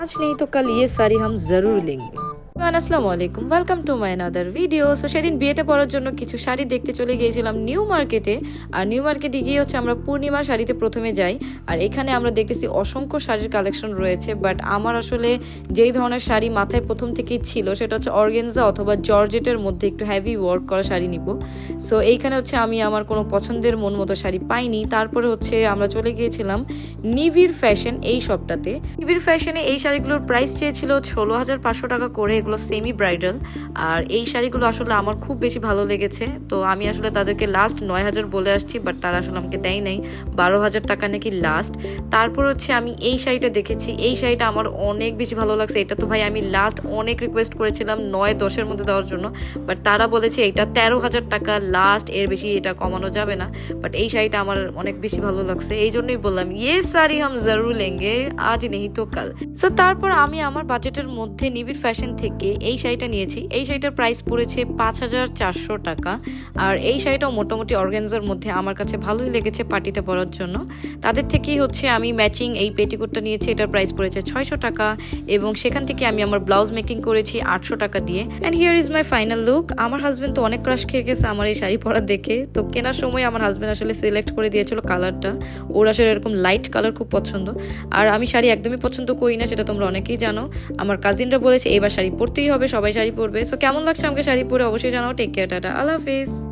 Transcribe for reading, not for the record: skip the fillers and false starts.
आज नहीं तो कल ये साड़ी हम जरूर लेंगे। আসসালামু আলাইকুম, welcome to my another video. So সেদিন বিয়েতে পরার জন্য কিছু শাড়ি দেখতে চলে গিয়েছিলাম নিউ মার্কেটে। আর নিউ মার্কেটে গিয়ে হচ্ছে আমরা পূর্ণিমা শাড়িতে প্রথমে যাই। আর এখানে আমরা দেখতেছি অসংখ্য শাড়ির কালেকশন রয়েছে, বাট আমার আসলে যেই ধরনের শাড়ি মাথায় প্রথম থেকেই ছিল সেটা হচ্ছে অর্গেনজা অথবা জর্জেটের মধ্যে একটু হেভি ওয়ার্ক করা শাড়ি নিব। সো এইখানে হচ্ছে আমি আমার কোনো পছন্দের মন মতো শাড়ি পাইনি। তারপরে হচ্ছে আমরা চলে গিয়েছিলাম নিভির ফ্যাশন এই শপটাতে। নিভির ফ্যাশনে এই শাড়িগুলোর প্রাইস চেয়েছিল 16,500 টাকা করে, এগুলো সেমি ব্রাইডাল। আর এই শাড়িগুলো আসলে আমার খুব বেশি ভালো লেগেছে, তো আমি আসলে তাদেরকে লাস্ট 9,000 বলে আসছি, বাট তারা আসলে আমাকে দেয় নাই। 12,000 টাকা নাকি লাস্ট। তারপর হচ্ছে আমি এই শাড়িটা দেখেছি, এই শাড়িটা আমার অনেক বেশি ভালো লাগছে। এটা তো ভাই আমি লাস্ট অনেক রিকোয়েস্ট করেছিলাম 9-10-এর মধ্যে দেওয়ার জন্য, বাট তারা বলেছে এটা 13,000 টাকা লাস্ট, এর বেশি এটা কমানো যাবে না। বাট এই শাড়িটা আমার অনেক বেশি ভালো লাগছে, এই জন্যই বললাম ইয়ে শাড়ি হাম জরুর লেঙ্গে আজ নেই তো কাল। সো তারপর আমি আমার বাজেটের মধ্যে নিবিড় ফ্যাশন থেকে এই শাড়িটা নিয়েছি। এই শাড়িটার প্রাইস পড়েছে 5,400 টাকা। আর এই শাড়িটাও মোটামুটি অর্গানজার মধ্যে আমার কাছে ভালোই লেগেছে পার্টিতে পরার জন্য। তাদের থেকেই হচ্ছে আমি ম্যাচিং এই পেটিকোটটা নিয়েছি, এটার প্রাইস পড়েছে 600 টাকা। এবং সেখান থেকে আমি আমার ব্লাউজ মেকিং করেছি 800 টাকা দিয়ে। And here is my final look. আমার হাজব্যান্ড তো অনেক ক্রাশ খেয়ে গেছে আমার এই শাড়ি পরা দেখে। তো কেনার সময় আমার হাজব্যান্ড আসলে সিলেক্ট করে দিয়েছিল কালারটা, ওর আসলে এরকম লাইট কালার খুব পছন্দ। আর আমি শাড়ি একদমই পছন্দ করি না, সেটা তোমরা অনেকেই জানো। আমার কাজিনরা বলেছে এবার শাড়ি পরতেই হবে, সবাই শাড়ি পরবে। সো কেমন লাগছে আমাকে শাড়ি পরে অবশ্যই জানাও। টেক কেয়ার, টাটা, আল্লাহ হাফিজ।